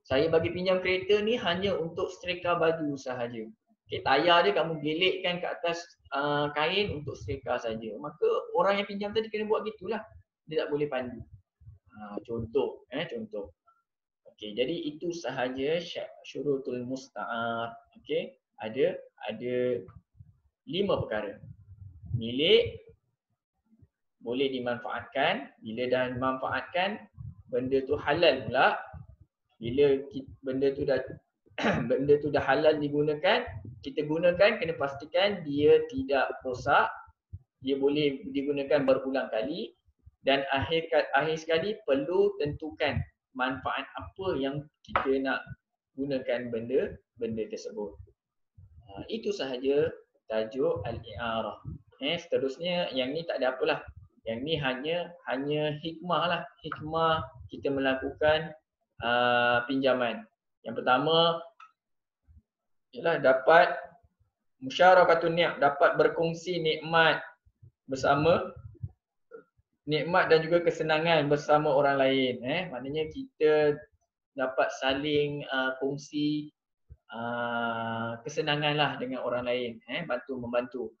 saya bagi pinjam kereta ni hanya untuk streka baju sahaja. Okay, tayar dia kamu gelekkan ke atas kain untuk streka saja. Maka orang yang pinjam tadi kena buat gitulah. Dia tak boleh pandu. Contoh. Okey, jadi itu sahaja syurutul musta'ar. Okey, ada 5 perkara. Milik, boleh dimanfaatkan, bila dah dimanfaatkan benda tu halal pula. Bila benda tu dah halal digunakan, kita gunakan kena pastikan dia tidak rosak, dia boleh digunakan berulang kali dan akhir sekali perlu tentukan manfaat apa yang kita nak gunakan benda tersebut. Itu sahaja tajuk al-i'arah. Seterusnya yang ni tak ada apalah. Yang ni hanya hikmah lah, hikmah kita melakukan pinjaman. Yang pertama ialah dapat musyarakatun ni'am, dapat berkongsi nikmat bersama, nikmat dan juga kesenangan bersama orang lain. Maknanya kita dapat saling kongsi kesenangan lah dengan orang lain, bantu membantu.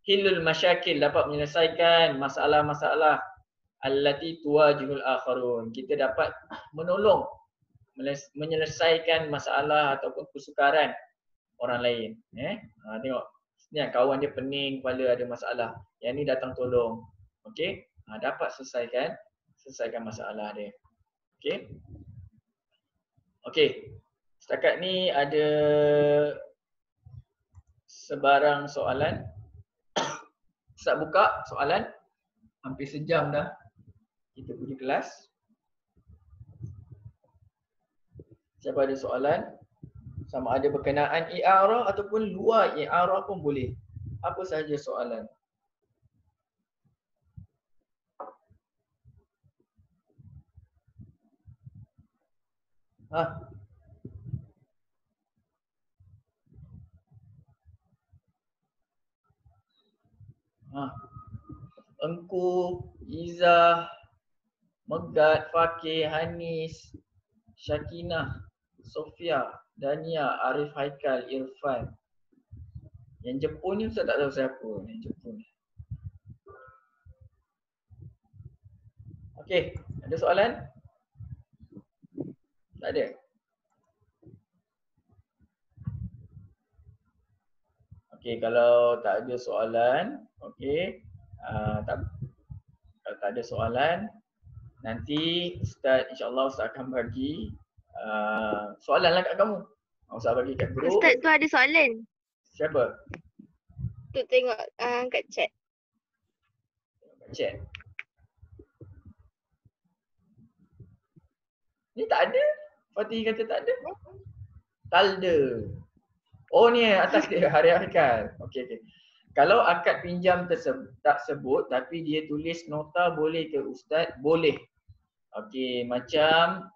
Hilul masyakil, dapat menyelesaikan masalah-masalah allati tuwajihul akharun. Kita dapat menolong menyelesaikan masalah ataupun kesukaran orang lain. Tengok ni kawan dia pening kepala, ada masalah, yang ni datang tolong. Okey, dapat selesaikan masalah dia. Okey, setakat ni ada sebarang soalan. Ustaz buka soalan. Hampir sejam dah kita punya kelas. Siapa ada soalan? Sama ada berkenaan i'arah ataupun luar i'arah pun boleh. Apa sahaja soalan? Engku, Izzah, Megat, Fakih, Hanis, Syakinah, Sofia, Dania, Arif, Haikal, Irfan. Yang Jepun ni Ustaz tak tahu siapa yang Jepun. Okey, ada soalan? Tak ada? Okey, kalau tak ada soalan, okey. Kalau tak ada soalan, nanti Ustaz, insyaAllah Ustaz akan bagi soalan lah kat kamu. Ustaz bagi kat grup. Ustaz tu ada soalan. Siapa? Tu tengok kat chat. Kat chat. Ni tak ada. Fatih kata tak ada. Tak ada. Oh ni atas dia, Hari Haikal. Okey. Kalau akad pinjam tak sebut tapi dia tulis nota boleh ke Ustaz? Boleh. Okey, macam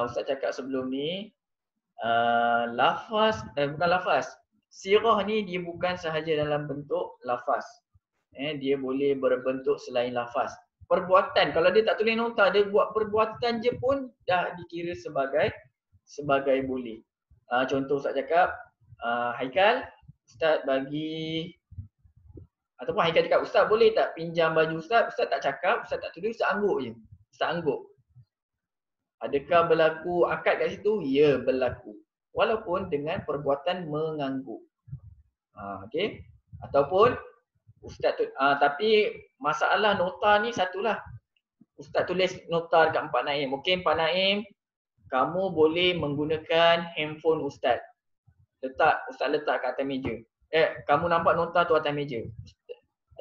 Ustaz cakap sebelum ni, bukan lafaz. Sirah ni dia bukan sahaja dalam bentuk lafaz. Dia boleh berbentuk selain lafaz. Perbuatan, kalau dia tak tulis nota, dia buat perbuatan je pun dah dikira sebagai boleh. Contoh Ustaz cakap, Haikal, Ustaz bagi, ataupun Haikal cakap, Ustaz boleh tak pinjam baju Ustaz? Ustaz tak cakap, Ustaz tak tulis, Ustaz angguk je. Ustaz angguk. Adakah berlaku akad kat situ? Ya, berlaku. Walaupun dengan perbuatan mengangguk. Okey. Ataupun Ustaz tapi masalah nota ni satulah. Ustaz tulis nota dekat Pak Naim. Okey, Pak Naim, kamu boleh menggunakan handphone Ustaz. Ustaz letak kat atas meja. Kamu nampak nota tu atas meja.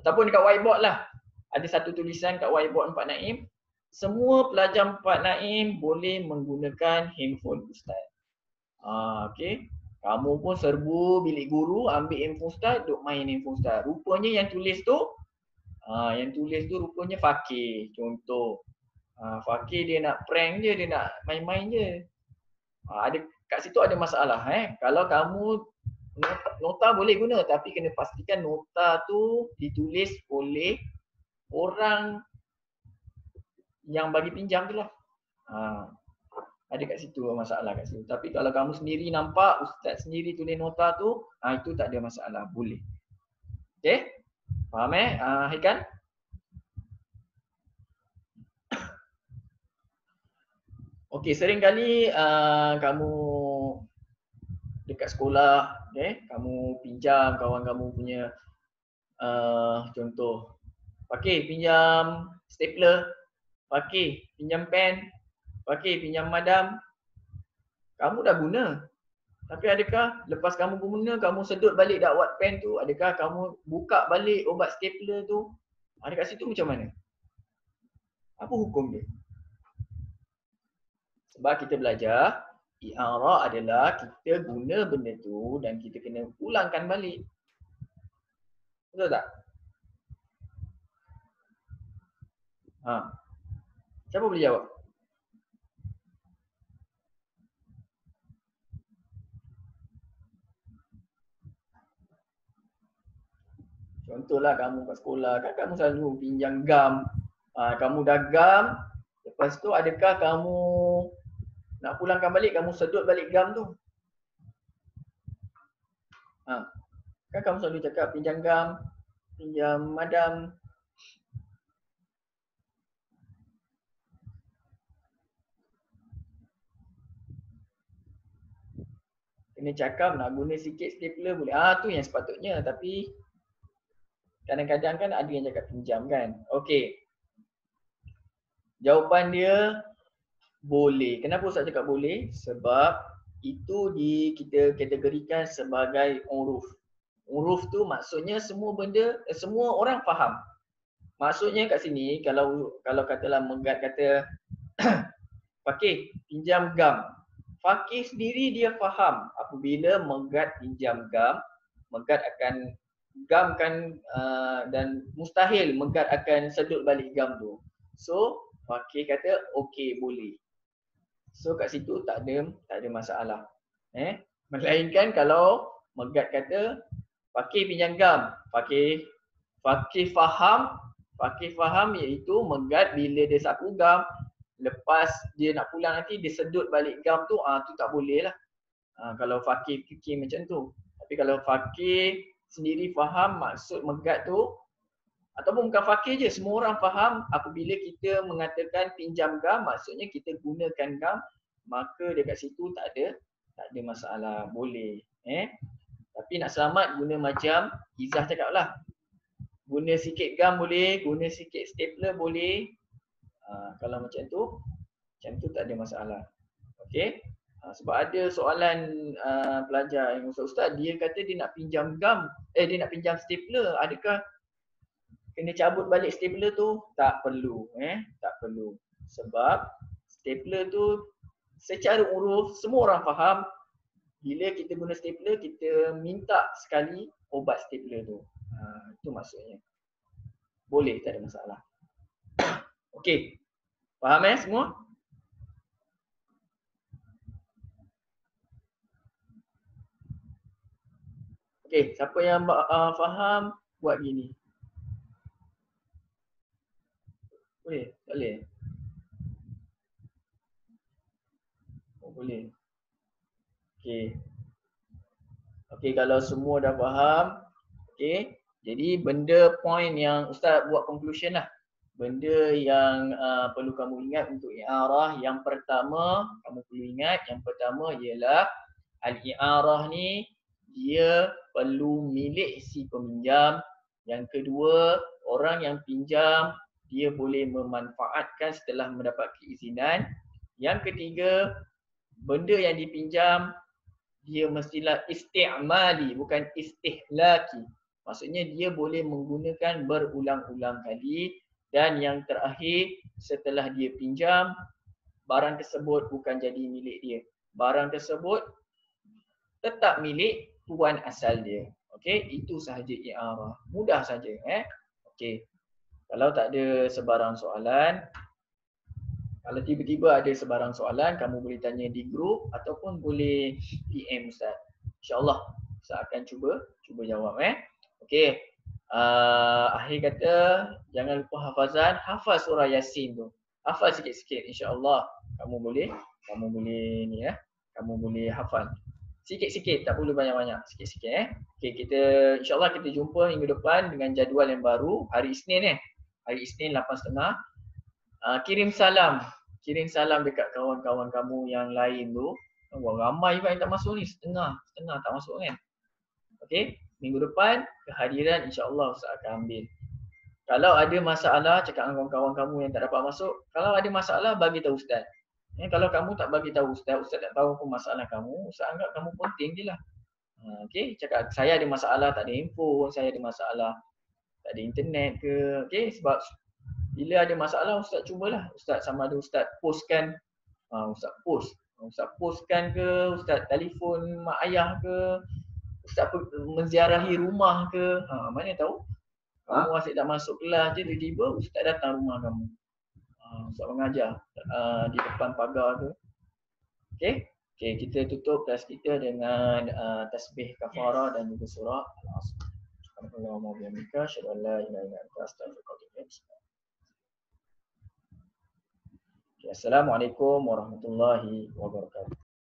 Ataupun dekat whiteboard lah. Ada satu tulisan kat whiteboard Pak Naim. Semua pelajar Pak Naim boleh menggunakan handphone Ustaz. Okey. Kamu pun serbu bilik guru, ambil handphone Ustaz, duk main handphone Ustaz. Rupanya yang tulis tu rupanya Fakir. Contoh. Fakir dia nak prank je, dia nak main-main je. Ada kat situ ada masalah. Kalau kamu nota boleh guna, tapi kena pastikan nota tu ditulis oleh orang yang bagi pinjam tu lah. Ada kat situ masalah kat situ. Tapi kalau kamu sendiri nampak Ustaz sendiri tulis nota tu, itu tak ada masalah, boleh. Okey? Faham Haikal? Okey, seringkali kamu dekat sekolah, kamu pinjam kawan kamu punya contoh. Pakir pinjam stapler, Pakir pinjam pen, Pakir pinjam madam. Kamu dah guna. Tapi adakah lepas kamu guna, kamu sedut balik dakwat pen tu, adakah kamu buka balik obat stapler tu? Ada kat situ macam mana? Apa hukum dia? Sebab kita belajar, i'arah adalah kita guna benda tu dan kita kena ulangkan balik. Betul tak? Siapa boleh jawab? Contohlah kamu kat sekolah, kan kamu selalu pinjam gam. Kamu dah gam, lepas tu adakah kamu nak pulangkan balik, kamu sedut balik gam tu? Kan kamu selalu cakap pinjam gam, pinjam madam. Kena cakap nak guna sikit stapler boleh. Tu yang sepatutnya. Tapi kadang-kadang kan ada yang cakap pinjam kan. Okey. Jawapan dia boleh. Kenapa Ustaz cakap boleh? Sebab itu kita kategorikan sebagai uruf. Uruf tu maksudnya semua benda, semua orang faham. Maksudnya kat sini kalau katalah Megat kata Fakir pinjam gam. Fakir sendiri dia faham apabila Megat pinjam gam, Megat akan gam kan dan mustahil Megat akan sedut balik gam tu. So Fakir kata okey boleh. So kat situ tak ada masalah. Melainkan kalau Megat kata Fakir pinjam gam, Fakir faham iaitu Megat bila dia sapu gam, lepas dia nak pulang nanti dia sedut balik gam tu, tu tak boleh lah. Kalau Fakir fikir macam tu. Tapi kalau Fakir sendiri faham maksud Megat tu, ataupun bukan Fakir je, semua orang faham apabila kita mengatakan pinjam gam, maksudnya kita gunakan gam, maka dekat situ tak ada masalah, boleh. Tapi nak selamat guna macam Izzah cakap lah. Guna sikit gam boleh, guna sikit stapler boleh. Kalau macam tu tak ada masalah. Okey. Sebab ada soalan pelajar yang ustaz dia kata dia nak pinjam gam, dia nak pinjam stapler, adakah kena cabut balik stapler tu? Tak perlu, tak perlu. Sebab stapler tu secara uruf semua orang faham, bila kita guna stapler kita minta sekali obat stapler tu. Itu maksudnya. Boleh, tak ada masalah. Okey. Faham semua? Okey, siapa yang faham buat gini. Boleh? Tak boleh? Oh, boleh. Okey. Okey, kalau semua dah faham, okey. Jadi benda point yang Ustaz buat conclusion lah. Benda yang perlu kamu ingat untuk i'arah, yang pertama kamu perlu ingat, yang pertama ialah al-i'arah ni dia perlu milik si peminjam. Yang kedua, orang yang pinjam dia boleh memanfaatkan setelah mendapat keizinan. Yang ketiga, benda yang dipinjam dia mestilah isti'mali, bukan istihlaki. Maksudnya dia boleh menggunakan berulang-ulang kali. Dan yang terakhir, setelah dia pinjam, barang tersebut bukan jadi milik dia. Barang tersebut tetap milik tuan asal dia. Okey, itu sahaja i'arah. Mudah saja. Okey. Kalau tak ada sebarang soalan, kalau tiba-tiba ada sebarang soalan, kamu boleh tanya di grup ataupun boleh PM Ustaz. InsyaAllah Ustaz akan cuba jawab. Okey. Akhir kata, jangan lupa hafazan. Hafaz surah Yasin tu. Hafaz sikit-sikit insya-Allah. Kamu boleh ni kamu boleh hafal. Sikit-sikit, tak perlu banyak-banyak. Sikit-sikit Okey, kita insya-Allah kita jumpa minggu depan dengan jadual yang baru hari Isnin Hari Isnin 8.30. Kirim salam dekat kawan-kawan kamu yang lain tu. Wah, ramai juga yang tak masuk ni, setengah tak masuk kan. Okey, minggu depan kehadiran insya-Allah Ustaz akan ambil. Kalau ada masalah, cakap dengan kawan-kawan kamu yang tak dapat masuk, kalau ada masalah bagi tahu Ustaz. Kalau kamu tak bagi tahu Ustaz tak tahu apa masalah kamu, Ustaz anggap kamu penting jelah. Okey, cakap saya ada masalah, tak ada handphone, saya ada masalah, tak ada internet ke. Okey, sebab bila ada masalah Ustaz cubalah. Ustaz sama ada Ustaz postkan, Ustaz postkan ke, Ustaz telefon mak ayah ke, Ustaz menziarahi rumah ke. Mana tahu kamu asyik tak masuk kelas je, tiba-tiba Ustaz datang rumah kamu. Ustaz mengajar di depan pagar tu. Okey? Okey, kita tutup kelas kita dengan tasbih kafarah dan juga surah Al-Asr. Subhanallah wa bihamdika, asyhadu an la ilaha illa anta, astaghfiruka wa atubu ilaik. Assalamualaikum warahmatullahi wabarakatuh.